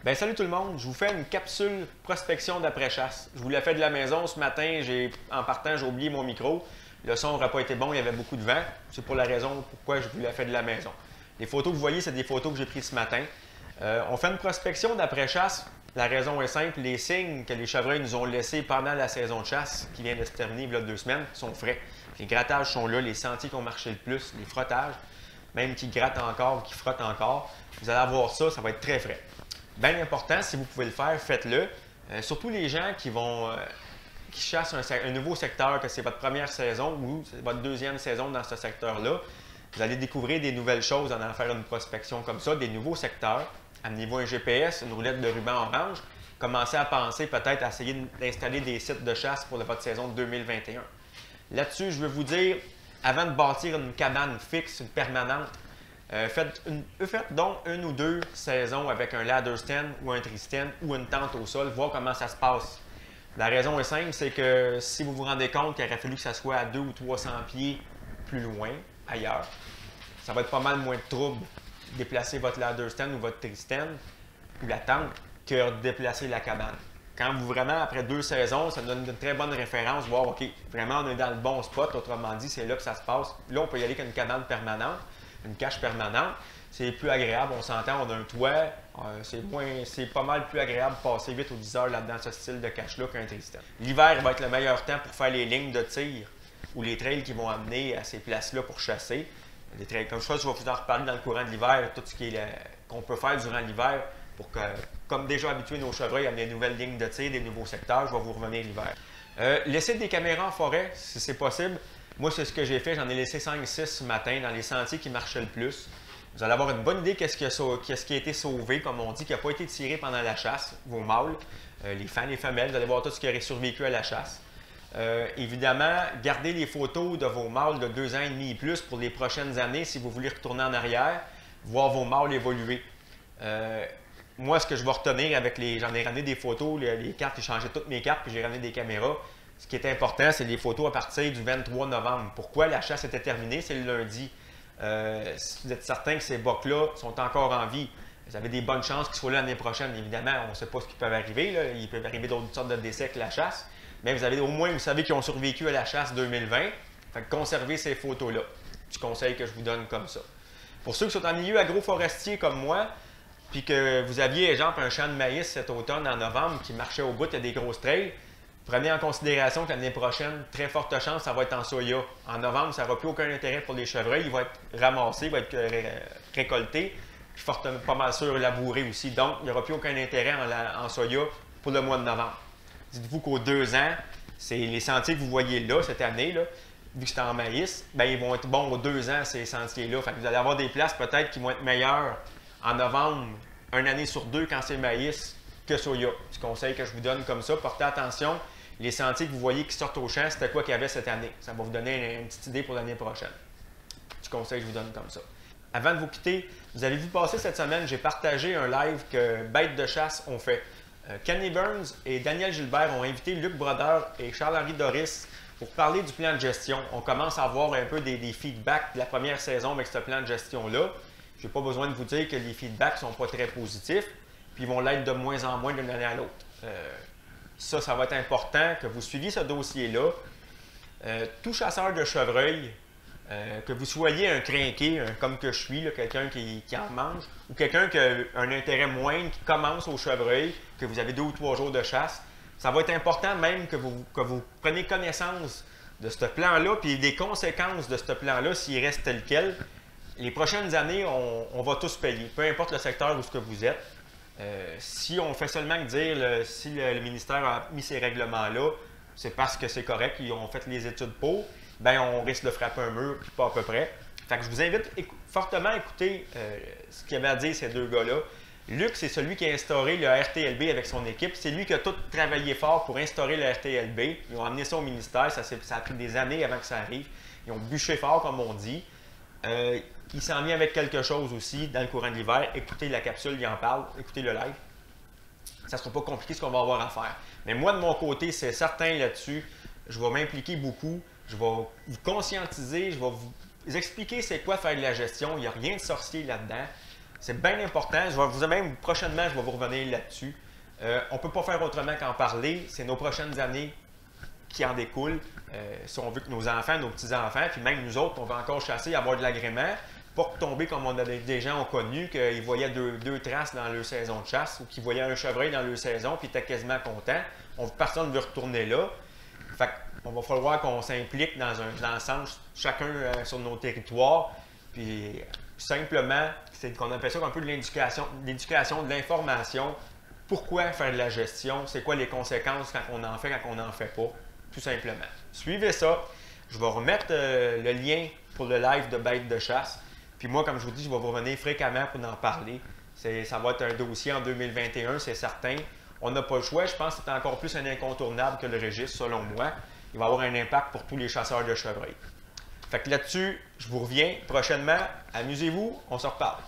Ben salut tout le monde, je vous fais une capsule prospection d'après-chasse. Je vous l'ai fait de la maison ce matin, en partant j'ai oublié mon micro. Le son n'aurait pas été bon, il y avait beaucoup de vent. C'est pour la raison pourquoi je vous l'ai fait de la maison. Les photos que vous voyez, c'est des photos que j'ai prises ce matin. On fait une prospection d'après-chasse. La raison est simple, les signes que les chevreuils nous ont laissés pendant la saison de chasse, qui vient de se terminer il y a 2 semaines, sont frais. Les grattages sont là, les sentiers qui ont marché le plus, les frottages, même qui grattent encore ou qui frottent encore. Vous allez avoir ça, ça va être très frais. Bien important, si vous pouvez le faire, faites-le. Surtout les gens qui chassent un nouveau secteur, que c'est votre première saison ou c'est votre deuxième saison dans ce secteur-là. Vous allez découvrir des nouvelles choses en faire une prospection comme ça, des nouveaux secteurs. Amenez-vous un GPS, une roulette de ruban orange. Commencez à penser peut-être à essayer d'installer des sites de chasse pour votre saison 2021. Là-dessus, je veux vous dire, avant de bâtir une cabane fixe, une permanente, faites donc 1 ou 2 saisons avec un ladder stand ou un tree stand ou une tente au sol, voir comment ça se passe. La raison est simple, c'est que si vous vous rendez compte qu'il aurait fallu que ça soit à 200 ou 300 pieds plus loin, ailleurs, ça va être pas mal moins de trouble déplacer votre ladder stand ou votre tree stand ou la tente que de déplacer la cabane. Quand vous vraiment, après 2 saisons, ça donne une très bonne référence, voir, OK, vraiment on est dans le bon spot, autrement dit, c'est là que ça se passe. Là, on peut y aller avec une cabane permanente, une cache permanente. C'est plus agréable, on s'entend, on a un toit, c'est pas mal plus agréable de passer 8 ou 10 heures là-dedans, ce style de cache-là qu'un tree stand. L'hiver va être le meilleur temps pour faire les lignes de tir ou les trails qui vont amener à ces places-là pour chasser. Les trails, comme je vais vous en reparler dans le courant de l'hiver, tout ce qu'on peut faire durant l'hiver pour que, comme déjà habitué nos chevreuils à des nouvelles lignes de tir, des nouveaux secteurs, je vais vous revenir l'hiver. Laissez des caméras en forêt si c'est possible. Moi, c'est ce que j'ai fait. J'en ai laissé 5-6 ce matin dans les sentiers qui marchaient le plus. Vous allez avoir une bonne idée qu'est-ce qui a été sauvé, comme on dit, qui n'a pas été tiré pendant la chasse, vos mâles, les fans, les femelles. Vous allez voir tout ce qui aurait survécu à la chasse. Évidemment, gardez les photos de vos mâles de 2 ans et demi et plus pour les prochaines années si vous voulez retourner en arrière, voir vos mâles évoluer. Moi, ce que je vais retenir avec j'en ai ramené des photos, les cartes, j'ai changé toutes mes cartes, puis j'ai ramené des caméras. Ce qui est important, c'est les photos à partir du 23 novembre. Pourquoi la chasse était terminée? C'est le lundi. Si vous êtes certain que ces bocs-là sont encore en vie, vous avez des bonnes chances qu'ils soient là l'année prochaine. Évidemment, on ne sait pas ce qui peut arriver. Là. Il peut arriver d'autres sortes de décès avec la chasse. Mais vous avez au moins, vous savez qu'ils ont survécu à la chasse 2020. Fait que conservez ces photos-là. Du conseil que je vous donne comme ça. Pour ceux qui sont en milieu agroforestier comme moi, puis que vous aviez, exemple, un champ de maïs cet automne en novembre qui marchait au bout, il y a des grosses trails, prenez en considération que l'année prochaine, très forte chance, ça va être en soya. En novembre, ça n'aura plus aucun intérêt pour les chevreuils. Il va être ramassé, il va être récolté, puis fortement, pas mal sûr labouré aussi. Donc, il n'y aura plus aucun intérêt en soya pour le mois de novembre. Dites-vous qu'aux 2 ans, c'est les sentiers que vous voyez là, cette année, là, vu que c'est en maïs, bien, ils vont être bons aux 2 ans, ces sentiers-là. Fait que vous allez avoir des places peut-être qui vont être meilleures en novembre, une année sur 2 quand c'est maïs que soya. C'est le conseil que je vous donne comme ça. Portez attention. Les sentiers que vous voyez qui sortent au champ, c'était quoi qu'il y avait cette année. Ça va vous donner une petite idée pour l'année prochaine. Du conseil que je vous donne comme ça. Avant de vous quitter, vous avez vu passer cette semaine, j'ai partagé un live que Bêtes de chasse ont fait. Kenny Burns et Daniel Gilbert ont invité Luc Brodeur et Charles-Henri Doris pour parler du plan de gestion. On commence à avoir un peu des feedbacks de la première saison avec ce plan de gestion-là. Je n'ai pas besoin de vous dire que les feedbacks ne sont pas très positifs, puis ils vont l'être de moins en moins d'une année à l'autre. Ça va être important que vous suiviez ce dossier-là. Tout chasseur de chevreuil, que vous soyez un crinqué, comme que je suis, quelqu'un qui en mange, ou quelqu'un qui a un intérêt moindre, qui commence au chevreuil, que vous avez 2 ou 3 jours de chasse, ça va être important même que vous preniez connaissance de ce plan-là, puis des conséquences de ce plan-là s'il reste tel quel. Les prochaines années, on va tous payer, peu importe le secteur où ce que vous êtes. Si on fait seulement que dire si le ministère a mis ces règlements-là, c'est parce que c'est correct, ils ont fait les études pour, bien on risque de frapper un mur, puis pas à peu près. Fait que je vous invite fortement à écouter ce qu'il y avait à dire ces 2 gars-là. Luc, c'est celui qui a instauré le RTLB avec son équipe. C'est lui qui a tout travaillé fort pour instaurer le RTLB. Ils ont amené ça au ministère, ça a pris des années avant que ça arrive. Ils ont bûché fort, comme on dit. Il s'en vient avec quelque chose aussi dans le courant de l'hiver. Écoutez la capsule, il en parle. Écoutez le live. Ça ne sera pas compliqué ce qu'on va avoir à faire. Mais moi, de mon côté, c'est certain là-dessus. Je vais m'impliquer beaucoup. Je vais vous conscientiser. Je vais vous expliquer c'est quoi faire de la gestion. Il n'y a rien de sorcier là-dedans. C'est bien important. Prochainement, je vais vous revenir là-dessus. On ne peut pas faire autrement qu'en parler. C'est nos prochaines années qui en découlent. Si on veut que nos enfants, nos petits-enfants, puis même nous autres, on va encore chasser, avoir de l'agrément, pas tomber comme des gens ont connu, qu'ils voyaient deux traces dans leur saison de chasse ou qu'ils voyaient un chevreuil dans leur saison puis ils étaient quasiment contents. Personne ne veut retourner là. Fait qu'on va falloir qu'on s'implique dans le sens, chacun sur nos territoires. Puis simplement, c'est qu'on appelle ça un peu de l'éducation, de l'information. Pourquoi faire de la gestion? C'est quoi les conséquences quand on en fait, quand on n'en fait pas? Tout simplement. Suivez ça. Je vais remettre le lien pour le live de bêtes de chasse. Puis moi, comme je vous dis, je vais vous revenir fréquemment pour en parler. Ça va être un dossier en 2021, c'est certain. On n'a pas le choix. Je pense que c'est encore plus un incontournable que le registre, selon moi. Il va avoir un impact pour tous les chasseurs de chevreuils. Fait que là-dessus, je vous reviens prochainement. Amusez-vous, on se reparle.